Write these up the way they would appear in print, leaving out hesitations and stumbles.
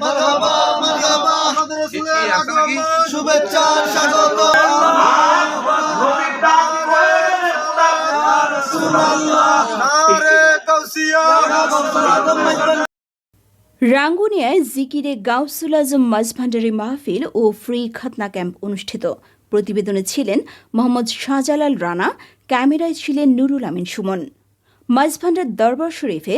মারহাবা মারহাবা আমাদের রাসূলের আগমন শুভেচ্ছা স্বাগত রাঙ্গুনিয়ায় জিকিরে গাউসুল আজম মাঝভান্ডারী মাহফিল ও ফ্রি খাতনা ক্যাম্প অনুষ্ঠিত। প্রতিবেদনে ছিলেন মোহাম্মদ শাহজালাল রানা, ক্যামেরায় ছিলেন নুরুল আমিন সুমন। মাঝভান্ডার দরবার শরীফে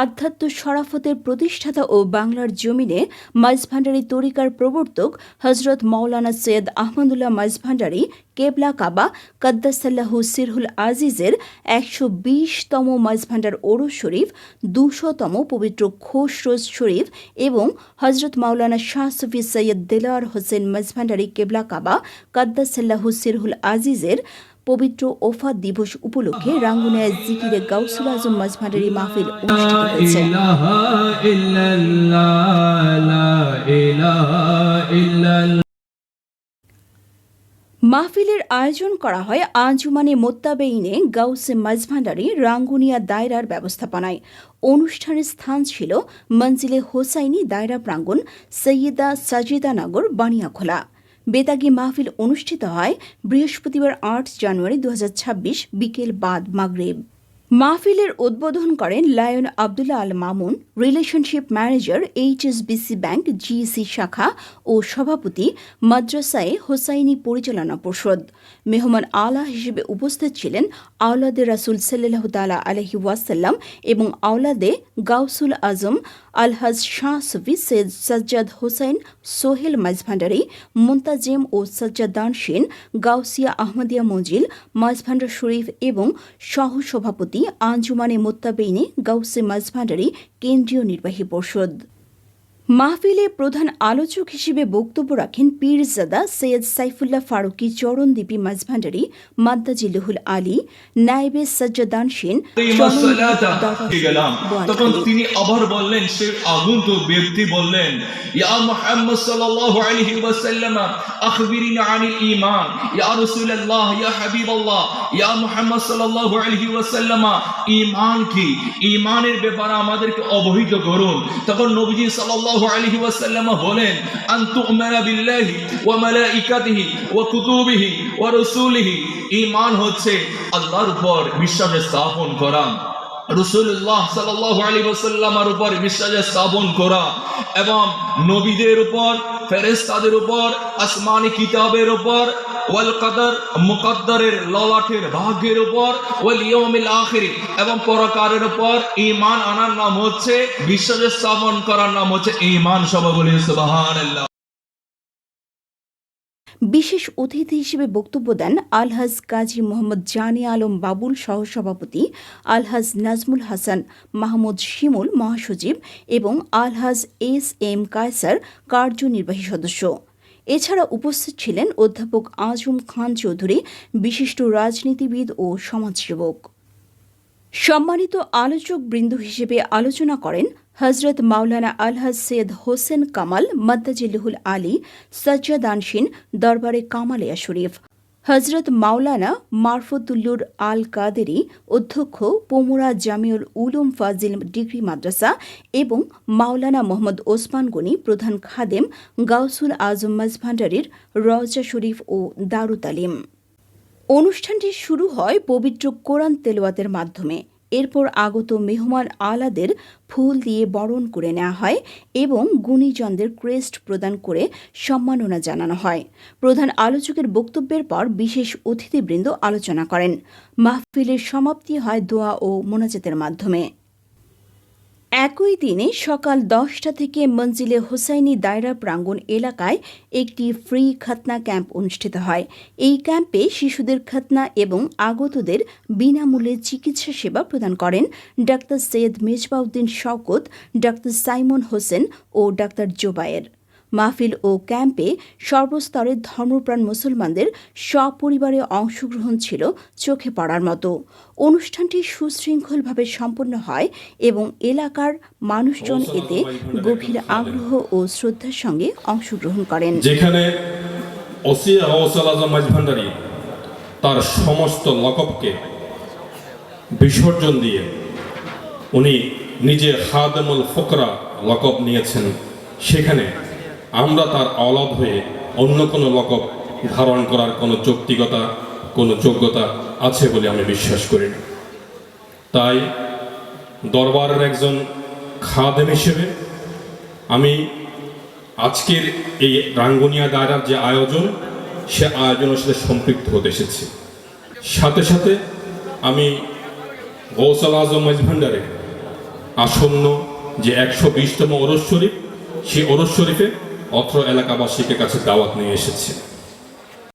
আধ্যাত্ম শরাফতের প্রতিষ্ঠাতা ও বাংলার জমিনে মাঝভান্ডারী তরিকার প্রবর্তক হজরত মাওলানা সৈয়দ আহমদুল্লাহ মাঝভান্ডারী কেবলা কাবা কাদ্দাসাল্লাহু সিরহুল আজিজের ১২০তম মাঝভান্ডার ওরস শরীফ, ২০০তম পবিত্র খোশরোজ শরীফ এবং হজরত মাওলানা শাহ সুফি সৈয়দ দেলাওয়ার হোসেন মাঝভান্ডারী কেবলা কাবা কাদ্দাসাল্লাহু সিরহুল আজিজের পবিত্র ওফাত দিবস উপলক্ষে রাঙ্গুনিয়ায় জিকিরে গাউসুল আজম মাঝভান্ডারী মাহফিল অনুষ্ঠিত হয়েছে। মাহফিলের আয়োজন করা হয় আঞ্জুমানে মোত্তাবেইনে গাউসে মাঝভান্ডারী রাঙ্গুনিয়া দায়রার ব্যবস্থাপনায়। অনুষ্ঠানের স্থান ছিল মঞ্জিলে হোসাইনি দায়রা প্রাঙ্গণ, সৈয়দা সাজিদা নগর, বানিয়াখোলা। বেতাগী মাহফিল অনুষ্ঠিত হয় বৃহস্পতিবার ৮ জানুয়ারি ২০২৬ বিকেল বাদ মাগরিব। মাহফিলের উদ্বোধন করেন Lion Abdullah Al Mamun, relationship manager, HSBC bank GEC শাখা ও সভাপতি, মাদ্রাসায়ে হোসাইনি পরিচালনা পর্ষদ। মেহমান আলা হিসেবে উপস্থিত ছিলেন আওলাদে রাসূল সাল্লাল্লাহু তাআলা আলাইহি ওয়াসাল্লাম এবং আওলাদে গাউসুল আজম আলহাজ শাহ সুফি সৈয়দ সাজ্জাদ হোসাইন সোহেল মাঝভান্ডারী, মুন্তাজিম ও সাজ্জাদানশীন গাউসিয়া আহমদিয়া মঞ্জিল মাঝভান্ডার শরীফ এবং সহসভাপতি আঞ্জুমানে মোত্তাবেইনে গাউসে মাঝভান্ডারী কেন্দ্রীয় নির্বাহী পর্ষদ। মাহফিলে প্রধান আলোচক হিসেবে বক্তব্য রাখেন পীরজাদা সৈয়দ সাইফুল্লাহ ফারুকী চরণদ্বীপী মাঝভান্ডারী মাদ্দাজিল্লুহুল আলী, নায়েবে সাজ্জাদানশীন। তখন তিনি আবার বললেন, সে আগন্তুক ব্যক্তি বললেন, ইয়া মুহাম্মদ সাল্লাল্লাহু আলাইহি ওয়াসাল্লাম আখবিরিনা আনিল ঈমান, ইয়া রাসূলুল্লাহ, ইয়া হাবিবাল্লাহ, ইয়া মুহাম্মদ সাল্লাল্লাহু আলাইহি ওয়াসাল্লাম, ঈমান কি? ঈমানের ব্যাপারে আমাদেরকে অবহিত করুন। তখন নবীজি সাল্লাল্লাহু আলাইহি ওয়াসাল্লাম বলেন, আন তু'মিনা বিল্লাহি ওয়া মালাইকাতিহি ওয়া কুতুবিহি ওয়া রাসূলিহি। ঈমান হচ্ছে আল্লাহর উপর বিশ্বাস স্থাপন করা, রাসূলুল্লাহ সাল্লাল্লাহু আলাইহি ওয়াসাল্লামের উপর বিশ্বাস স্থাপন করা এবং নবীদের উপর, ফেরেশতাদের উপর, আসমানি কিতাবের উপর, ওয়াল কদর, মুকদ্দরের ললাটের ভাগ্যের উপর, ওয়াল ইয়াউমিল আখির এবং পরকালের উপর ঈমান আনার নাম হচ্ছে বিশ্বাস স্থাপন করার নাম হচ্ছে ঈমান। সবাই বলি সুবহানাল্লাহ। বিশেষ অতিথি হিসেবে বক্তব্য দেন আলহাজ কাজী মোহাম্মদ জানে আলম বাবুল সহসভাপতি, আলহাজ নাজমুল হাসান মাহমুদ শিমুল মহাসচিব এবং আলহাজ এস এম কায়সার কার্যনির্বাহী সদস্য। এছাড়া উপস্থিত ছিলেন অধ্যাপক আজম খান চৌধুরী, বিশিষ্ট রাজনীতিবিদ ও সমাজসেবক। সম্মানিত আলোচক বৃন্দ হিসেবে আলোচনা করেন হজরত মাওলানা আলহাজ সৈয়দ হোসেন কামাল মাদ্দাজিল্লুহুল আলী, সাজ্জাদানশীন দরবারে কামালিয়া শরীফ, হজরত মাওলানা মারফতুল্লুর আল কাদেরি, অধ্যক্ষ পোমুরা জামিউল উলুম ফাজিল ডিগ্রি মাদ্রাসা এবং মাওলানা মোহাম্মদ ওসমান গনি, প্রধান খাদেম গাউসুল আজম মাঝভান্ডারীর রওজা শরীফ ও দারুত তালিম। অনুষ্ঠানটি শুরু হয় পবিত্র কোরআন তেলাওয়াতের মাধ্যমে। এরপর আগত মেহমান আলাদের ফুল দিয়ে বরণ করে নেওয়া হয় এবং গুণীজনদের ক্রেস্ট প্রদান করে সম্মাননা জানানো হয়। প্রধান আলোচকের বক্তব্যের পর বিশেষ অতিথিবৃন্দ আলোচনা করেন। মাহফিলের সমাপ্তি হয় দোয়া ও মোনাজাতের মাধ্যমে। একই দিনে সকাল 10টা থেকে মঞ্জিলে হোসাইনি দায়রা প্রাঙ্গণ এলাকায় একটি ফ্রি খাতনা ক্যাম্প অনুষ্ঠিত হয়। এই ক্যাম্পে শিশুদের খাতনা এবং আগতদের বিনামূল্যে চিকিৎসা সেবা প্রদান করেন ডাক্তার সৈয়দ মেজবাউদ্দিন শওকত, ডাক্তার সাইমন হোসেন ও ডাক্তার জোবায়ের। মাহফিল ও ক্যাম্পে সর্বস্তরের ধর্মপ্রাণ মুসলমানদের সপরিবারে অংশগ্রহণ ছিল চোখে পড়ার মতো। অনুষ্ঠানটি সুশৃঙ্খলভাবে সম্পন্ন হয় এবং এলাকার মানুষজন এতে গভীর আগ্রহ ও শ্রদ্ধার সঙ্গে অংশগ্রহণ করেন। যেখানে ওসিয়া গাউসুল আজম মাঝভান্ডারী তার সমস্ত লকবকে বিসর্জন দিয়ে উনি নিজে খাদেমুল ফুকরা লকব নিয়েছেন, সেখানে আমরা তার আওলাদ হয়ে অন্য কোনো লকব ধারণ করার কোনো যৌক্তিকতা, কোনো যোগ্যতা আছে বলে আমি বিশ্বাস করি না। তাই দরবারের একজন খাদেম হিসেবে আমি আজকের এই রাঙ্গুনিয়া দায়রার যে আয়োজন, সে আয়োজনের সাথে সম্পৃক্ত হতে এসেছি। সাথে সাথে আমি গৌসুল আজম মাঝভান্ডারে আসন্ন যে 120তম ওরস শরীফ, সেই ওরস শরীফে অত্র এলাকাবাসীকে কাছে দাওয়াত নিয়ে এসেছি।